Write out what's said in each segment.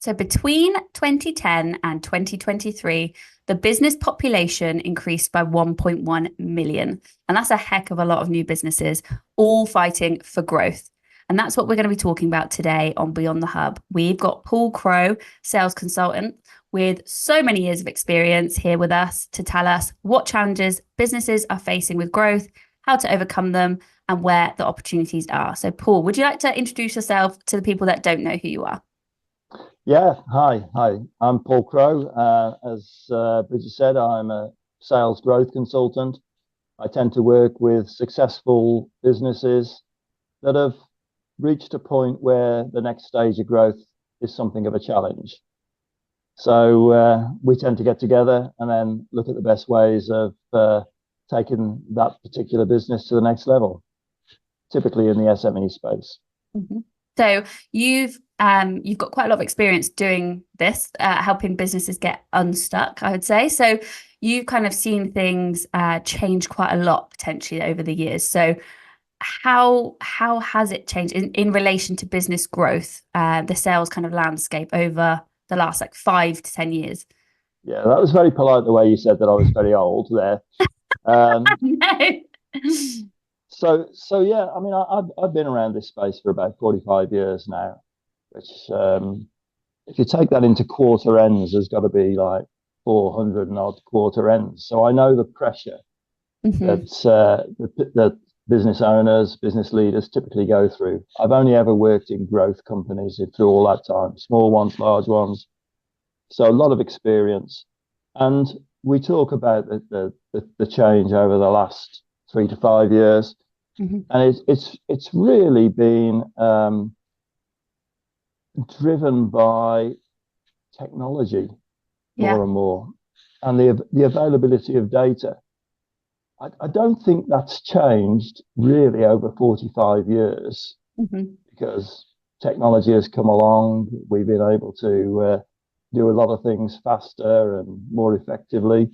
So between 2010 and 2023, the business population increased by 1.1 million. And that's a heck of a lot of new businesses, all fighting for growth. And that's what we're going to be talking about today on Beyond the Hub. We've got Paul Crowe, sales consultant with so many years of experience here with us to tell us what challenges businesses are facing with growth, how to overcome them, and where the opportunities are. So Paul, would you like to introduce yourself to the people that don't know who you are? Yeah, hi. I'm Paul Crowe. As Bridget said, I'm a sales growth consultant. I tend to work with successful businesses that have reached a point where the next stage of growth is something of a challenge. So we tend to get together and then look at the best ways of taking that particular business to the next level, typically in the SME space. Mm-hmm. So you've got quite a lot of experience doing this, helping businesses get unstuck, I would say. So you've kind of seen things change quite a lot potentially over the years. So how has it changed in relation to business growth, the sales kind of landscape over the last like 5 to 10 years? Yeah, that was very polite the way you said that I was very old there. Um, No. so yeah, I mean, I've been around this space for about 45 years now, which if you take that into quarter ends, there's got to be like 400 and odd quarter ends. So I know the pressure Mm-hmm. that business owners, business leaders typically go through. I've only ever worked in growth companies through all that time, small ones, large ones. So a lot of experience. And we talk about the change over the last 3 to 5 years, Mm-hmm. and it's really been driven by technology Yeah. more and more, and the availability of data. I don't think that's changed really over 45 years Mm-hmm. because technology has come along. We've been able to do a lot of things faster and more effectively.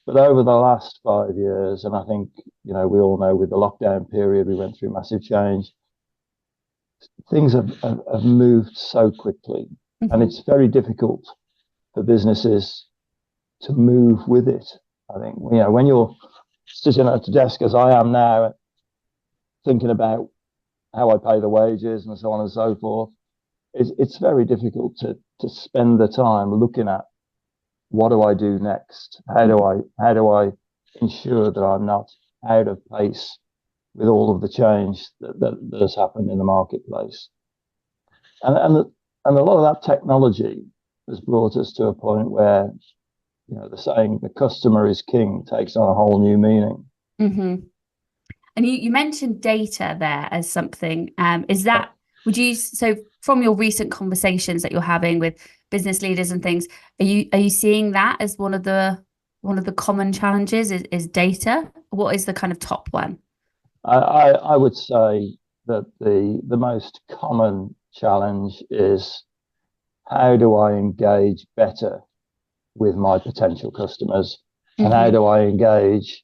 But over the last 5 years, and I think, we all know with the lockdown period, we went through massive change. Things have moved so quickly, and Mm-hmm. it's very difficult for businesses to move with it. I think, when you're sitting at the desk as I am now, thinking about how I pay the wages and so on and so forth, it's very difficult to spend the time looking at what do I do next? How do I ensure that I'm not out of pace with all of the change that has happened in the marketplace? And a lot of that technology has brought us to a point where, the saying "the customer is king" takes on a whole new meaning. Mm-hmm. And you mentioned data there as something. Is that, so from your recent conversations that you're having with business leaders and things, are you seeing that as one of the common challenges is data? What is the kind of top one? I would say that the most common challenge is how do I engage better with my potential customers, and how Mm-hmm. do I engage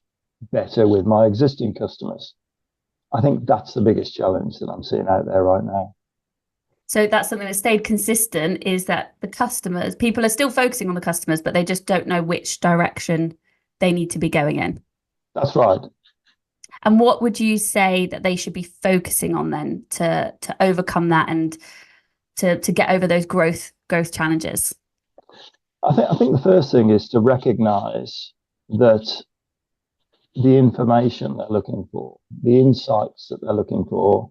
better with my existing customers? I think that's the biggest challenge that I'm seeing out there right now. So that's something that stayed consistent is that people are still focusing on the customers, but they just don't know which direction they need to be going in. That's right. And what would you say that they should be focusing on then to overcome that and to get over those growth challenges? I think the first thing is to recognize that the information they're looking for, the insights that they're looking for,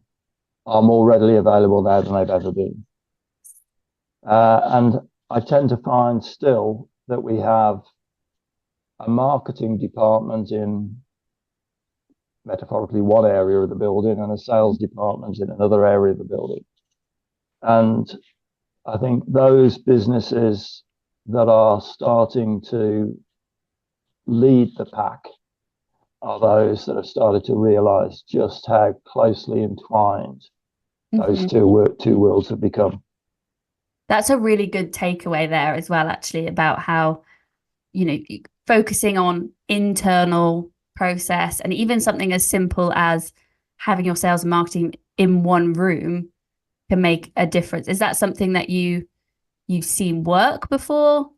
are more readily available now than they've ever been. And I tend to find still that we have a marketing department in metaphorically one area of the building and a sales department in another area of the building. And I think those businesses that are starting to lead the pack are those that have started to realize just how closely entwined those Mm-hmm. two worlds have become. That's a really good takeaway there as well, actually, about how, focusing on internal process and even something as simple as having your sales and marketing in one room can make a difference. Is that something that you've seen work before?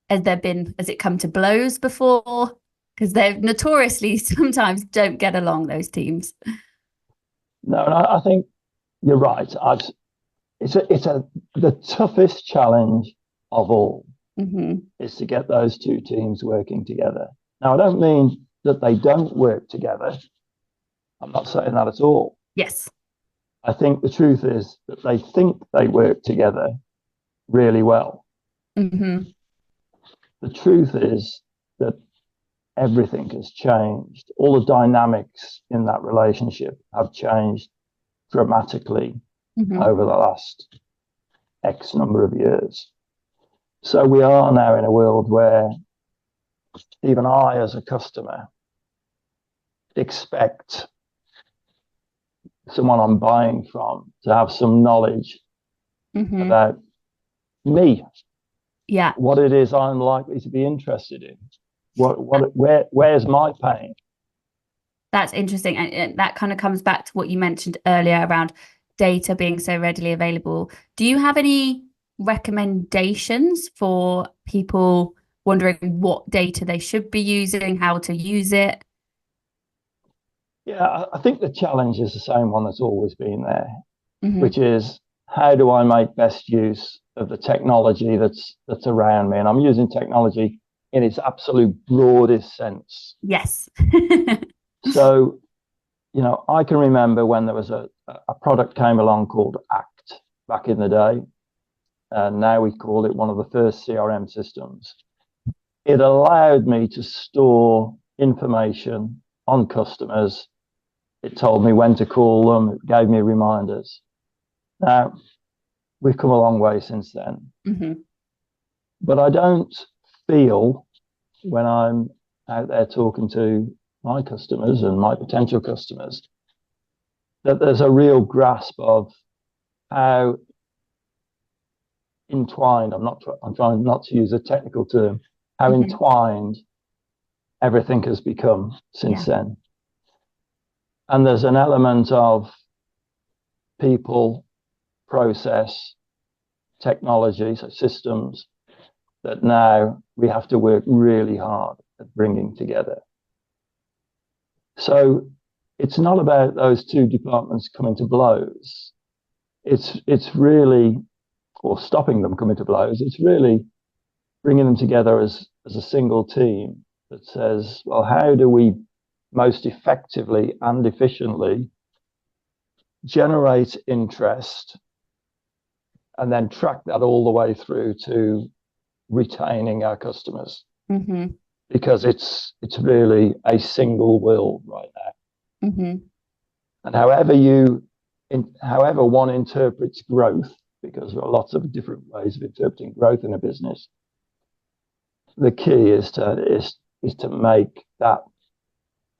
Has it come to blows before? Because they notoriously sometimes don't get along, those teams. No, I think you're right. The toughest challenge of all is to get those two teams working together. Now, I don't mean that they don't work together. I'm not saying that at all. Yes. I think the truth is that they think they work together really well. The truth is that everything has changed. All the dynamics in that relationship have changed dramatically over the last X number of years. So we are now in a world where even I, as a customer, expect someone I'm buying from to have some knowledge about me. Yeah. What it is I'm likely to be interested in. Where's my pain? That's interesting. And that kind of comes back to what you mentioned earlier around data being so readily available. Do you have any recommendations for people wondering what data they should be using, how to use it? Yeah, I think the challenge is the same one that's always been there, which is, how do I make best use of the technology that's around me? And I'm using technology in its absolute broadest sense. Yes. So, I can remember when there was a product came along called Act back in the day, and now we call it one of the first CRM systems. It allowed me to store information on customers. It told me when to call them. It gave me reminders. Now, we've come a long way since then. But I don't feel, when I'm out there talking to my customers and my potential customers, that there's a real grasp of how entwined, I'm trying not to use a technical term, how entwined everything has become since then. And there's an element of people, process, technology, so systems, that now we have to work really hard at bringing together. So it's not about those two departments coming to blows. It's really, or stopping them coming to blows, it's really bringing them together as a single team that says, well, how do we most effectively and efficiently generate interest and then track that all the way through to retaining our customers? Because it's really a single world right now. And however one interprets growth, because there are lots of different ways of interpreting growth in a business, the key is to make that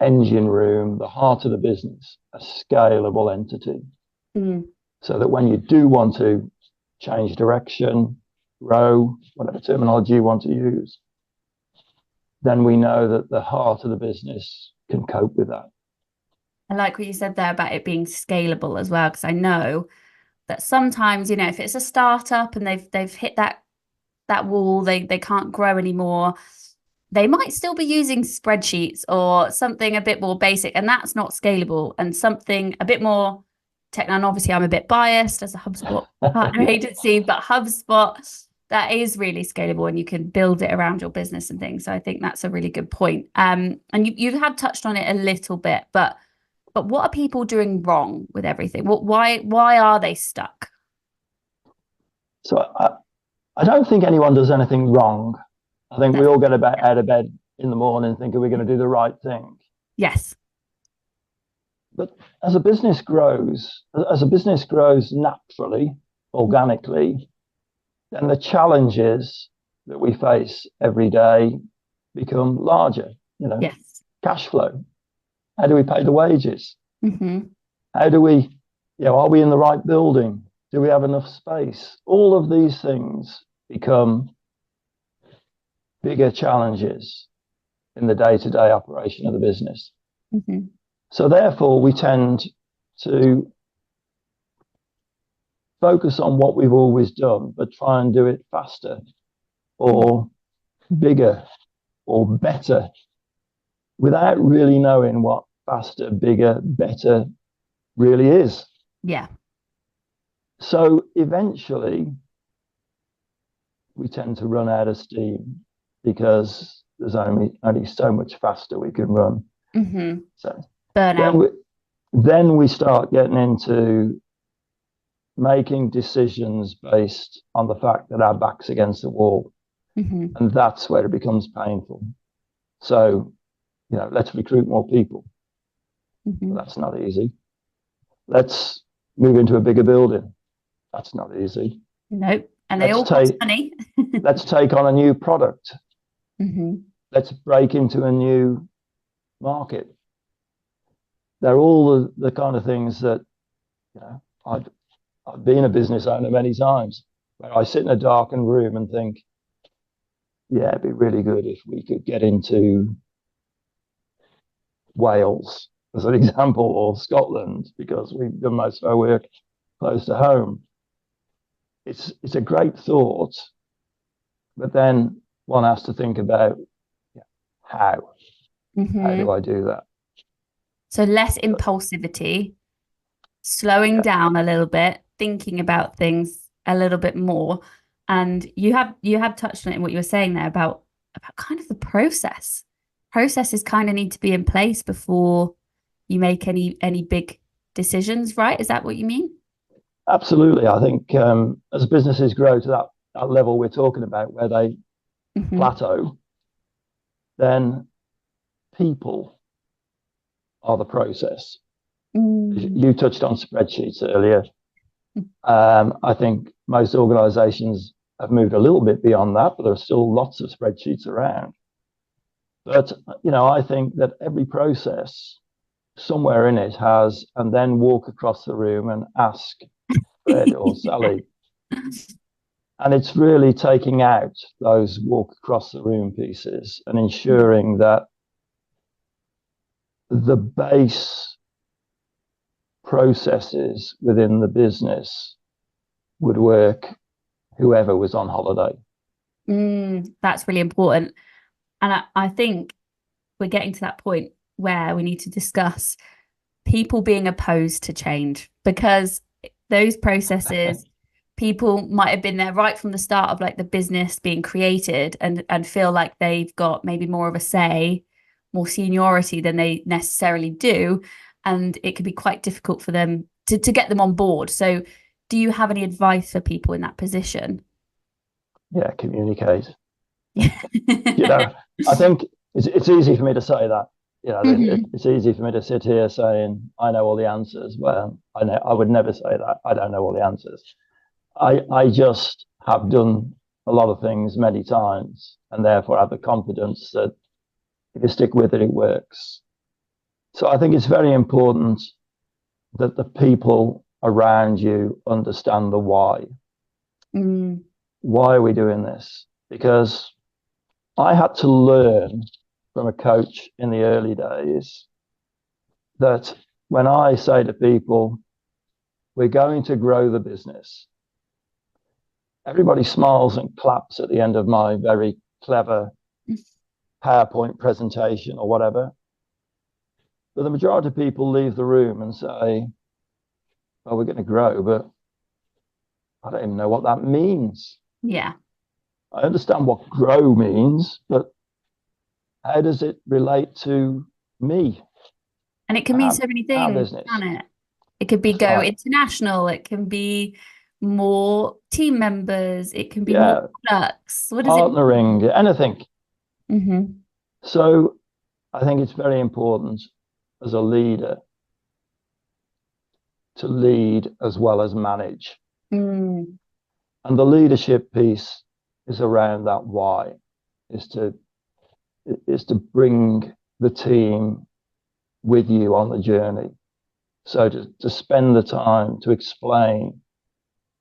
engine room, the heart of the business, a scalable entity. So that when you do want to change direction, grow, whatever terminology you want to use, then we know that the heart of the business can cope with that. I like what you said there about it being scalable as well, because I know that sometimes, if it's a startup and they've hit that wall, they can't grow anymore, they might still be using spreadsheets or something a bit more basic, and that's not scalable. And something a bit more technical, and obviously I'm a bit biased as a HubSpot partner agency, but HubSpot, that is really scalable and you can build it around your business and things. So I think that's a really good point. And you have touched on it a little bit, but what are people doing wrong with everything? Why are they stuck? So I don't think anyone does anything wrong. I think we all get out of bed in the morning thinking we're going to do the right thing. Yes. But as a business grows naturally, organically, then the challenges that we face every day become larger. Yes. Cash flow. How do we pay the wages? How do we, are we in the right building? Do we have enough space? All of these things become bigger challenges in the day-to-day operation of the business. So therefore, we tend to focus on what we've always done, but try and do it faster or bigger or better without really knowing what faster, bigger, better really is. Yeah. So eventually we tend to run out of steam because there's only so much faster we can run. Mm-hmm. So Burnout. then we start getting into making decisions based on the fact that our back's against the wall. Mm-hmm. And that's where it becomes painful. So, let's recruit more people. Mm-hmm. That's not easy. Let's move into a bigger building. That's not easy. Nope. And they all cost money. Let's take on a new product. Mm-hmm. Let's break into a new market. They're all the kind of things that, I've been a business owner many times where I sit in a darkened room and think, yeah, it'd be really good if we could get into Wales, as an example, or Scotland, because we've done most of our work close to home. It's a great thought, but then one has to think about how. Mm-hmm. How do I do that? So less impulsivity, slowing down a little bit, thinking about things a little bit more. And you have touched on it in what you were saying there about kind of the process. Processes kind of need to be in place before you make any big decisions, right? Is that what you mean? Absolutely. I think as businesses grow to that level we're talking about, where they plateau, then people are the process. You touched on spreadsheets earlier. I think most organizations have moved a little bit beyond that, but there are still lots of spreadsheets around. But, I think that every process somewhere in it has, and then walk across the room and ask Fred or Sally. And it's really taking out those walk across the room pieces and ensuring that the base processes within the business would work whoever was on holiday. That's really important. And I think we're getting to that point where we need to discuss people being opposed to change, because those processes, people might have been there right from the start of like the business being created and feel like they've got maybe more of a say, more seniority than they necessarily do. And it could be quite difficult for them to get them on board. So do you have any advice for people in that position? Yeah, communicate. I think it's easy for me to say that. It's easy for me to sit here saying I know all the answers. Well, I would never say that. I don't know all the answers. I just have done a lot of things many times, and therefore have the confidence that if you stick with it, it works. So I think it's very important that the people around you understand the why. Why are we doing this? Because I had to learn from a coach in the early days that when I say to people, we're going to grow the business, everybody smiles and claps at the end of my very clever PowerPoint presentation or whatever. But the majority of people leave the room and say, well, we're going to grow, but I don't even know what that means. Yeah. I understand what grow means, but how does it relate to me? And it can mean so many things, can it? It could be go international. It can be more team members. It can be more products. What is partnering, anything. Mm-hmm. So I think it's very important as a leader to lead as well as manage. And the leadership piece is around that why, is to bring the team with you on the journey. So to spend the time to explain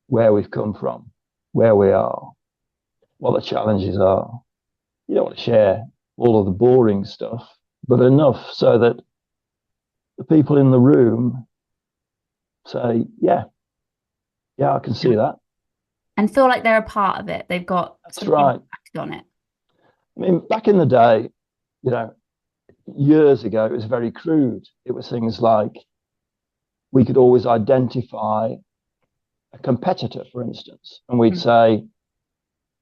where we've come from, where we are, what the challenges are. You don't want to share all of the boring stuff, but enough so that the people in the room say, yeah, Yeah, I can see that. and feel like they're a part of it. They've got That's some right. impact on it. I mean, back in the day, you know, years ago, it was very crude. It was things like we could always identify a competitor, for instance, and we'd say,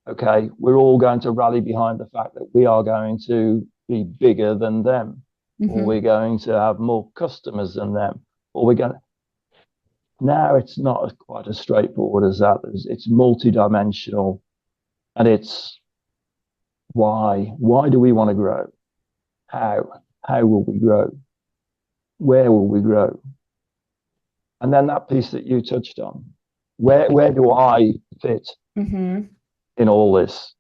okay, we're all going to rally behind the fact that we are going to be bigger than them, or we're going to have more customers than them, or we're going to. Now it's not quite as straightforward as that. It's multidimensional, and it's why. Why do we want to grow? How? How will we grow? Where will we grow? And then that piece that you touched on, where do I fit in all this?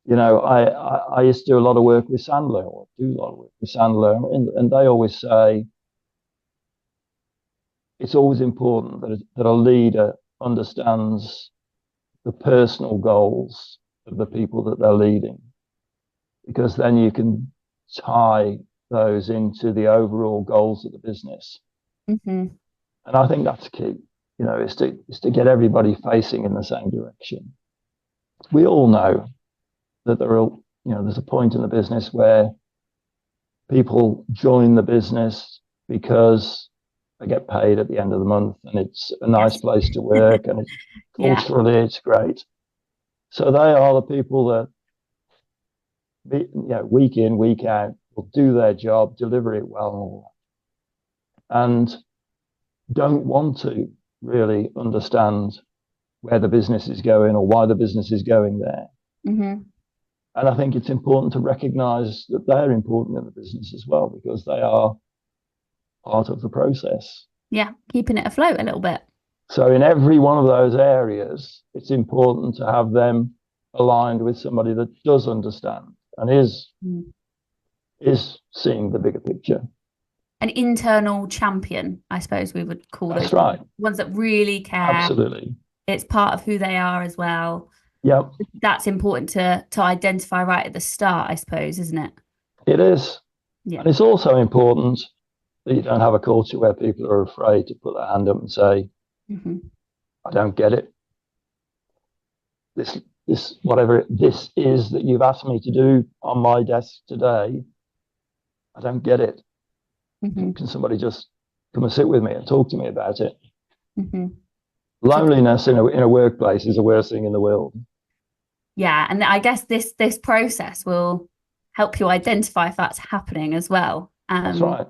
You know, I used to do a lot of work with Sandler, or do a lot of work with Sandler, and they always say it's always important that a leader understands the personal goals of the people that they're leading, because then you can tie those into the overall goals of the business. And I think that's key, you know, is to get everybody facing in the same direction. We all know that there's a point in the business where people join the business because they get paid at the end of the month and it's a nice place to work and it's culturally it's great. So they are the people that, week in, week out, will do their job, deliver it well, and don't want to really understand where the business is going or why the business is going there. And I think it's important to recognize that they're important in the business as well, because they are part of the process. Yeah, keeping it afloat a little bit. So in every one of those areas, it's important to have them aligned with somebody that does understand and is seeing the bigger picture. An internal champion, I suppose we would call That's those right. Ones that really care. Absolutely. It's part of who they are as well. Yep. That's important to identify right at the start, I suppose, isn't it? It is. Yeah. And it's also important that you don't have a culture where people are afraid to put their hand up and say, I don't get it. This whatever this is that you've asked me to do on my desk today, I don't get it. Can somebody just come and sit with me and talk to me about it? Loneliness in a workplace is the worst thing in the world. Yeah, and I guess this process will help you identify if that's happening as well. That's right.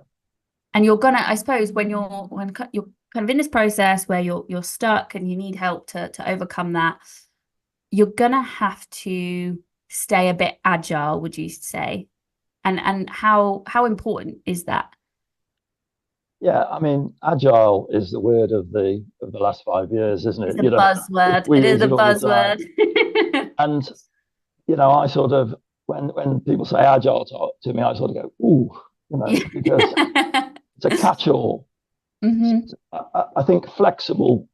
And you're gonna, I suppose, when you're kind of in this process where you're stuck and you need help to overcome that, you're gonna have to stay a bit agile, would you say? And how important is that? Yeah, I mean, agile is the word of the last 5 years, isn't it? It's a buzzword. It is a buzzword. And I sort of when people say agile to me, I sort of go, ooh, because it's a catch-all. I think flexible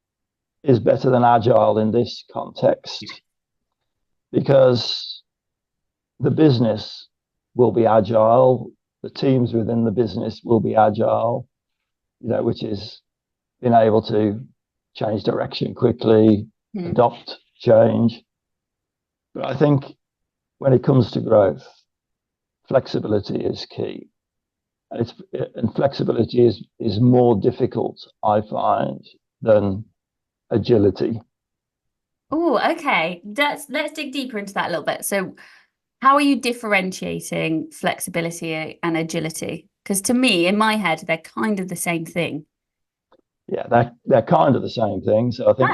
is better than agile in this context, because the business will be agile, the teams within the business will be agile, which is being able to change direction quickly, adopt change. But I think when it comes to growth, flexibility is key. And flexibility is more difficult, I find, than agility. Oh, okay. Let's dig deeper into that a little bit. So how are you differentiating flexibility and agility? Because to me, in my head, they're kind of the same thing. Yeah, they're kind of the same thing. So I think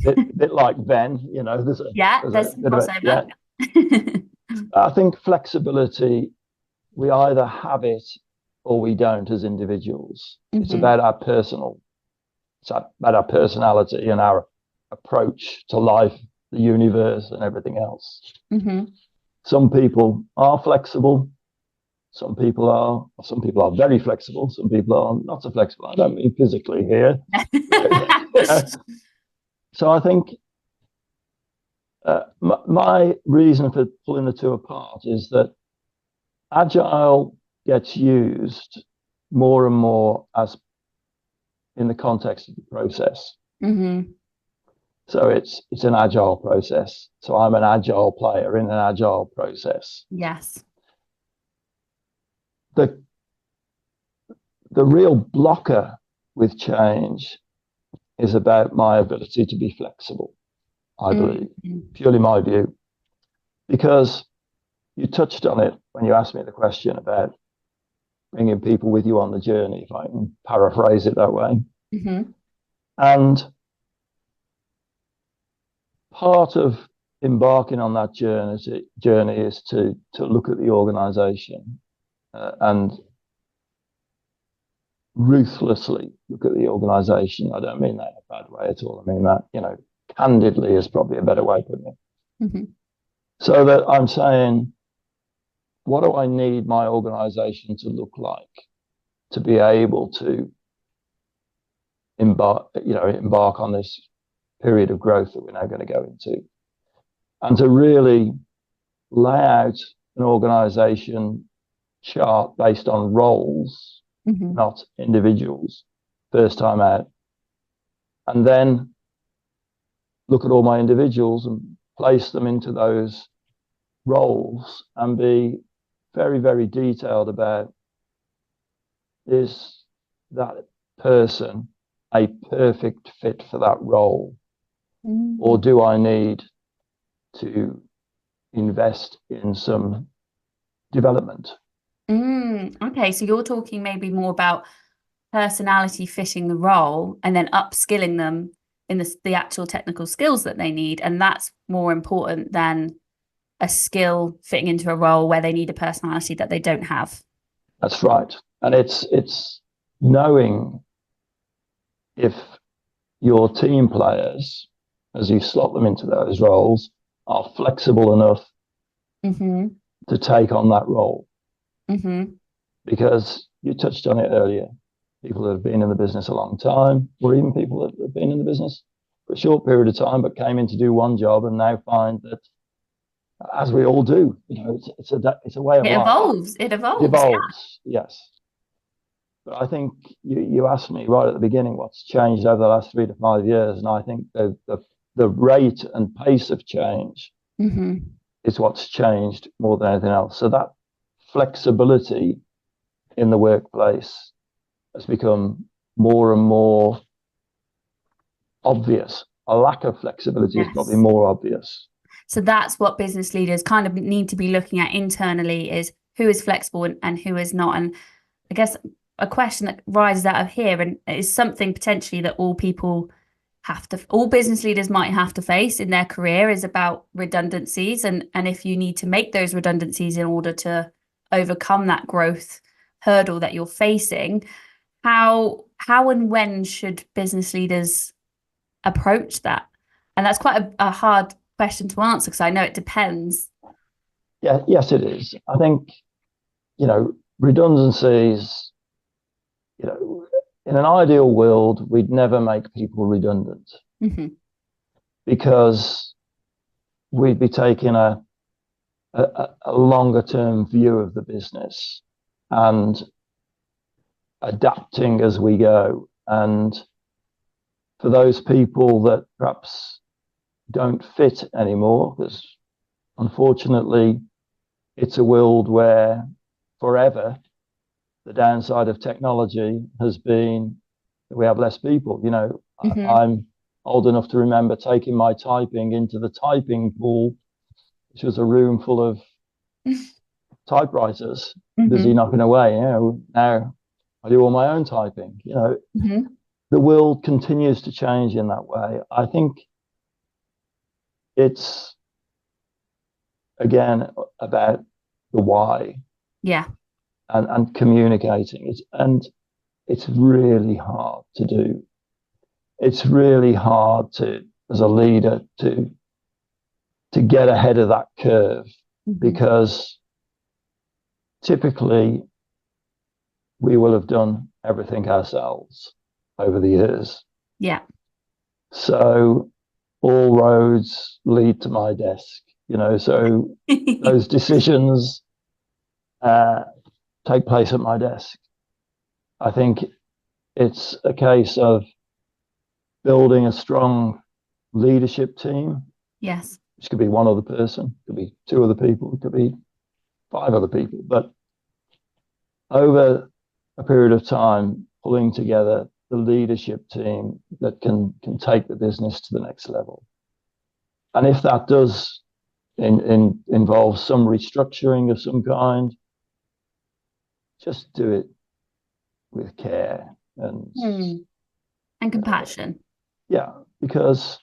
they're a bit like Venn, there's some crossover. I think flexibility, we either have it or we don't as individuals. It's about our personality and our approach to life, the universe, and everything else. Some people are flexible. Some people are very flexible. Some people are not so flexible. I don't mean physically here. So I think my reason for pulling the two apart is that agile gets used more and more as in the context of the process. So it's an agile process. So I'm an agile player in an agile process. Yes. The real blocker with change is about my ability to be flexible, I believe, purely my view. Because you touched on it when you asked me the question about bringing people with you on the journey, if I can paraphrase it that way. Mm-hmm. And part of embarking on that journey is to look at the organization and ruthlessly look at the organization. I don't mean that in a bad way at all. I mean that, candidly is probably a better way of putting it. Mm-hmm. So that I'm saying, what do I need my organization to look like to be able to embark on this period of growth that we're now going to go into, and to really lay out an organization chart based on roles, not individuals, first time out, and then look at all my individuals and place them into those roles and be very, very detailed about, is that person a perfect fit for that role? Or do I need to invest in some development? Okay, so you're talking maybe more about personality fitting the role and then upskilling them in the actual technical skills that they need. And that's more important than a skill fitting into a role where they need a personality that they don't have. That's right. And it's knowing if your team players, as you slot them into those roles, are flexible enough to take on that role. Because you touched on it earlier, people that have been in the business a long time, or even people that have been in the business for a short period of time, but came in to do one job and now find that, as we all do, it's a way of life. It evolves. Yes. But I think you asked me right at the beginning what's changed over the last 3 to 5 years, and I think the rate and pace of change is what's changed more than anything else. So that flexibility in the workplace has become more and more obvious. A lack of flexibility is probably more obvious. So that's what business leaders kind of need to be looking at internally, is who is flexible and who is not. And I guess a question that rises out of here and is something potentially that all business leaders might have to face in their career, is about redundancies. And if you need to make those redundancies in order to overcome that growth hurdle that you're facing, how and when should business leaders approach that? And that's quite a hard question to answer, because I know it depends. Yeah, yes, it is. I think, redundancies, in an ideal world, we'd never make people redundant because we'd be taking a longer term view of the business and adapting as we go. And for those people that perhaps don't fit anymore, because unfortunately it's a world where forever the downside of technology has been that we have less people. I'm old enough to remember taking my typing into the typing pool, which was a room full of typewriters busy knocking away. Now I do all my own typing. The world continues to change in that way. I think it's, again, about the why. Yeah. And communicating it. And it's really hard to do. It's really hard to, as a leader, to get ahead of that curve, because typically we will have done everything ourselves over the years. Yeah. So all roads lead to my desk, so those decisions take place at my desk. I think it's a case of building a strong leadership team, Yes. which could be one other person, could be two other people, it could be five other people. But over a period of time, pulling together the leadership team that can take the business to the next level. And if that does involve some restructuring of some kind, just do it with care and compassion. Yeah, because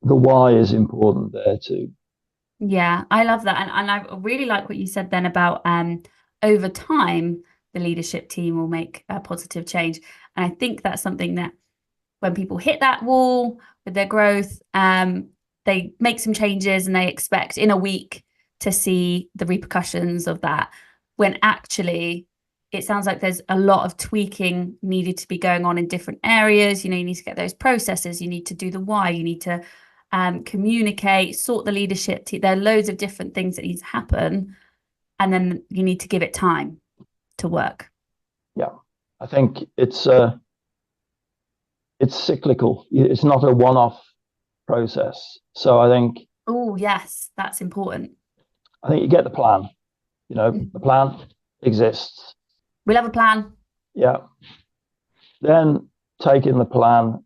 the why is important there too. Yeah, I love that. And I really like what you said then about over time, the leadership team will make a positive change. And I think that's something that when people hit that wall with their growth, they make some changes and they expect in a week to see the repercussions of that. When actually, it sounds like there's a lot of tweaking needed to be going on in different areas. You know, you need to get those processes, you need to do the why, you need to communicate, sort the leadership team. There are loads of different things that need to happen. And then you need to give it time to work. Yeah, I think it's cyclical. It's not a one-off process. So I think, oh yes, that's important. I think you get the plan. You know, the plan exists. We'll have a plan. Yeah. Then taking the plan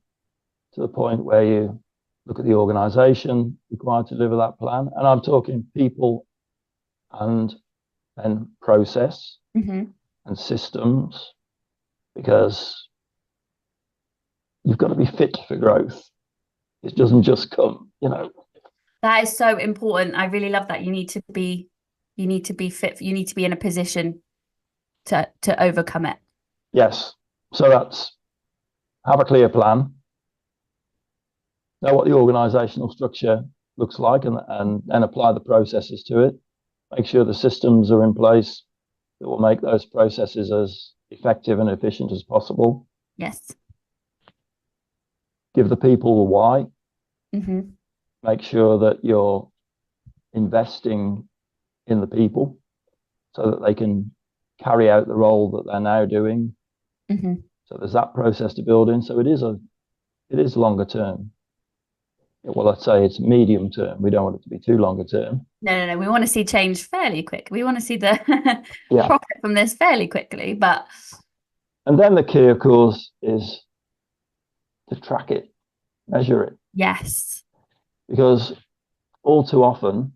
to the point where you look at the organization required to deliver that plan. And I'm talking people and process and systems, because you've got to be fit for growth. It doesn't just come, you know. That is so important. I really love that. You need to be fit. You need to be in a position to overcome it. Yes. So that's have a clear plan, know what the organizational structure looks like, and apply the processes to it. Make sure the systems are in place that will make those processes as effective and efficient as possible. Yes. Give the people the why. Make sure that you're investing in the people so that they can carry out the role that they're now doing. So there's that process to build in. So it is longer term. Well, let's say it's medium term. We don't want it to be too longer term. No. We want to see change fairly quick. We want to see the yeah. profit from this fairly quickly. And then the key, of course, is to track it, measure it. Yes. Because all too often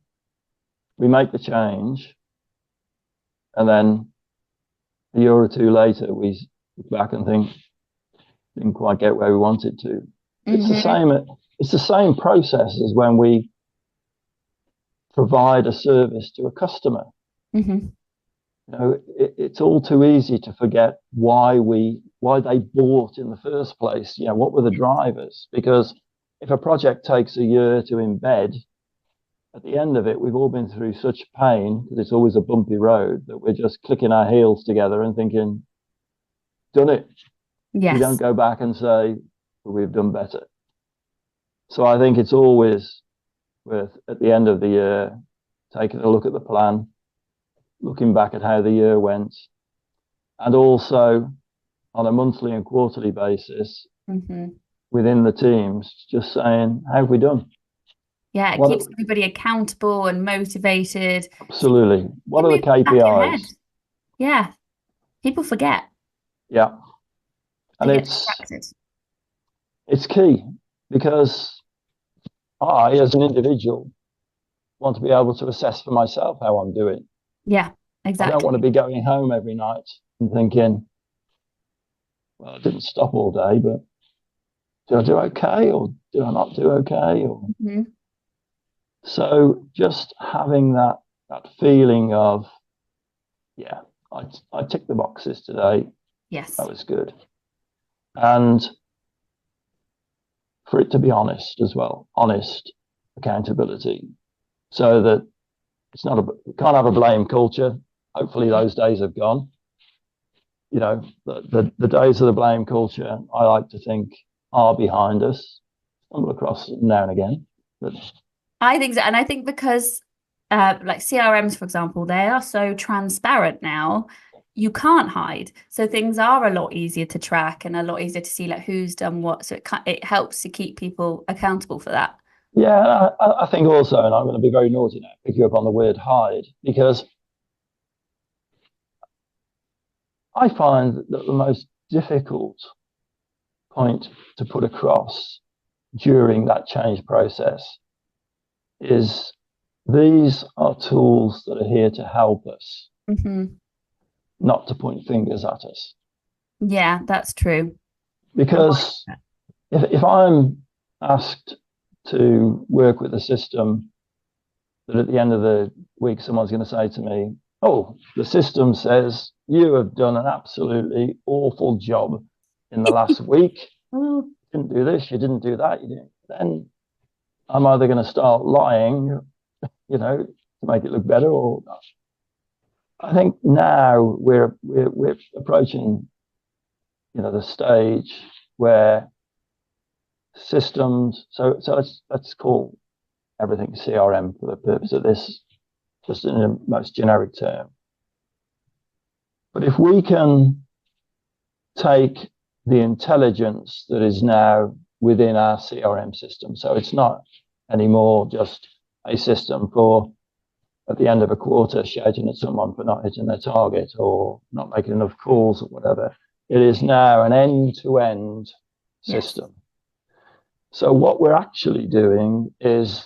we make the change and then a year or two later we look back and think didn't quite get where we wanted to. It's the same process as when we provide a service to a customer. You know, it's all too easy to forget why they bought in the first place. You know, what were the drivers? Because if a project takes a year to embed, at the end of it, we've all been through such pain, because it's always a bumpy road, that we're just clicking our heels together and thinking, done it. Yes. We don't go back and say, well, we've done better. So I think it's always worth, at the end of the year, taking a look at the plan, looking back at how the year went, and also on a monthly and quarterly basis within the teams, just saying, how have we done? Yeah, it keeps everybody accountable and motivated. Absolutely. What are the KPIs? Yeah, people forget. Yeah. And it's key, because I, as an individual, want to be able to assess for myself how I'm doing. Yeah, exactly. I don't want to be going home every night and thinking, well, I didn't stop all day, but did I do okay, or did I not do okay? Or so just having that feeling of, yeah, I ticked the boxes today. Yes, that was good. And for it to be honest as well, honest accountability, so that it's not we can't have a blame culture. Hopefully those days have gone. You know, the days of the blame culture, I like to think, are behind us. Stumble across now and again, but I think so. And I think because like CRMs, for example, they are so transparent now. you can't hide. So things are a lot easier to track and a lot easier to see like who's done what. So it helps to keep people accountable for that. Yeah, I think also, and I'm going to be very naughty now, pick you up on the word hide, because I find that the most difficult point to put across during that change process is these are tools that are here to help us, not to point fingers at us. Yeah, that's true. Because if I'm asked to work with a system that at the end of the week someone's going to say to me, oh, the system says you have done an absolutely awful job in the last week. You didn't do this, you didn't do that, you didn't. Then I'm either going to start lying, to make it look better, or not. I think now we're approaching, the stage where systems. So let's call everything CRM for the purpose of this, just in a most generic term. But if we can take the intelligence that is now within our CRM system, so it's not anymore just a system for at the end of a quarter shouting at someone for not hitting their target or not making enough calls or whatever. It is now an end-to-end system. Yes. So what we're actually doing is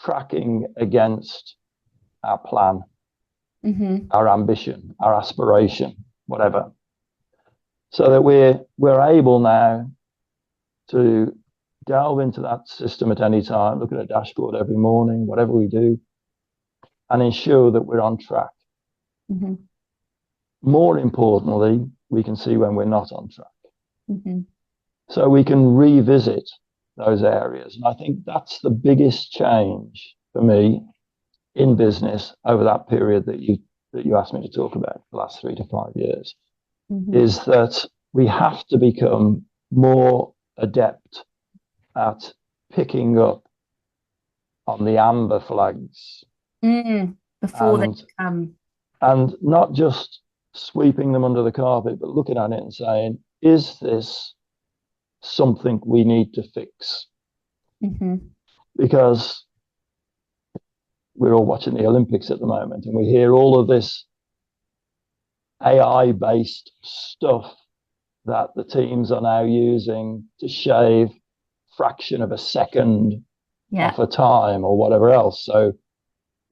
tracking against our plan, our ambition, our aspiration, whatever, so that we're able now to delve into that system at any time, look at a dashboard every morning, whatever we do, and ensure that we're on track. More importantly, we can see when we're not on track. So we can revisit those areas. And I think that's the biggest change for me in business over that period that you asked me to talk about, the last 3 to 5 years, is that we have to become more adept at picking up on the amber flags before they come, and not just sweeping them under the carpet, but looking at it and saying, is this something we need to fix? Because we're all watching the Olympics at the moment, and we hear all of this AI-based stuff that the teams are now using to shave fraction of a second off a time or whatever else. So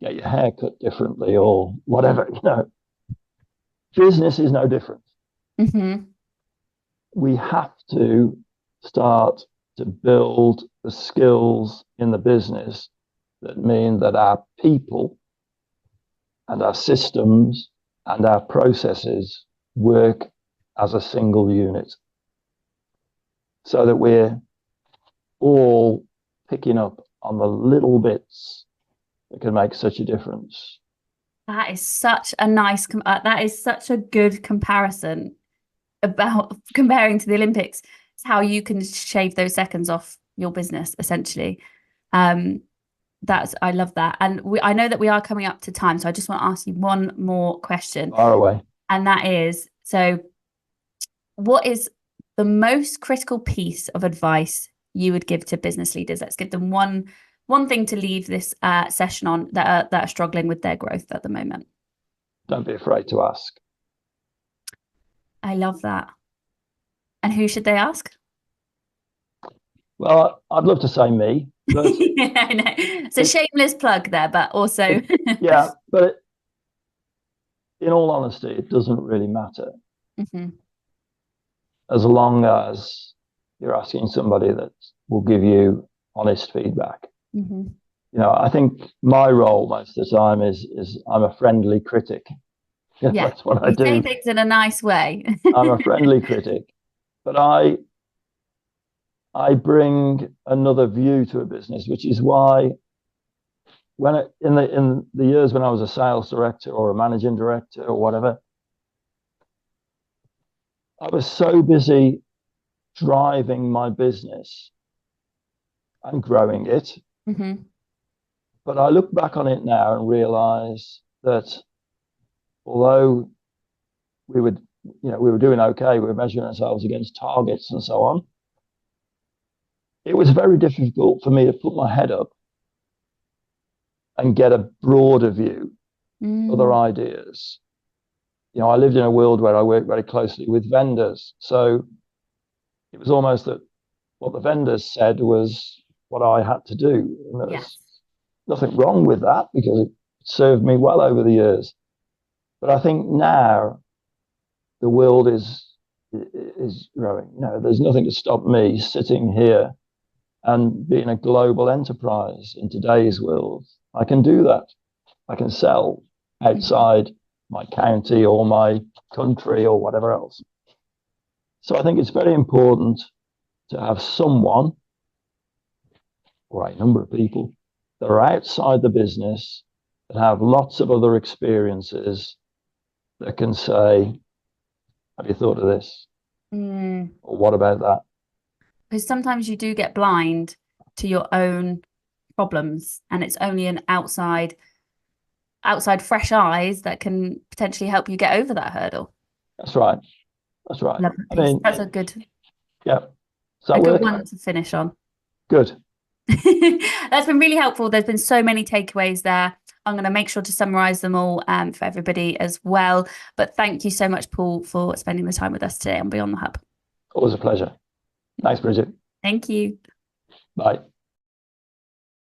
get your hair cut differently or whatever, Business is no different. We have to start to build the skills in the business that mean that our people and our systems and our processes work as a single unit, so that we're all picking up on the little bits that can make such a difference. That is such a nice, that is such a good comparison about comparing to the Olympics. It's how you can shave those seconds off your business, essentially. I love that. And I know that we are coming up to time, so I just want to ask you one more question. Far away. And that is, so what is the most critical piece of advice you would give to business leaders? Let's give them one thing to leave this session on that are struggling with their growth at the moment. Don't be afraid to ask. I love that. And who should they ask? Well, I'd love to say me. But I know. It's a shameless plug there, but also... yeah, but in all honesty, it doesn't really matter. As long as you're asking somebody that will give you honest feedback. I think my role most of the time is I'm a friendly critic. That's what I do. You say things in a nice way. I'm a friendly critic, but I bring another view to a business, which is why in the years when I was a sales director or a managing director or whatever, I was so busy driving my business and growing it. But I look back on it now and realize that although we would, we were doing okay. We were measuring ourselves against targets and so on. It was very difficult for me to put my head up and get a broader view, other ideas. I lived in a world where I worked very closely with vendors. So it was almost that what the vendors said was what I had to do. And there's nothing wrong with that because it served me well over the years. But I think now the world is growing. There's nothing to stop me sitting here and being a global enterprise in today's world. I can do that. I can sell outside my county or my country or whatever else. So I think it's very important to have someone or a number of people that are outside the business that have lots of other experiences that can say, have you thought of this? Or what about that? Because sometimes you do get blind to your own problems, and it's only an outside fresh eyes that can potentially help you get over that hurdle. That's right. I mean, that's a good good one to finish on. Good. That's been really helpful. There's been so many takeaways there. I'm going to make sure to summarize them all for everybody as well. But thank you so much, Paul, for spending the time with us today on Beyond the Hub. Always a pleasure. Thanks, Bridget. Thank you. Bye.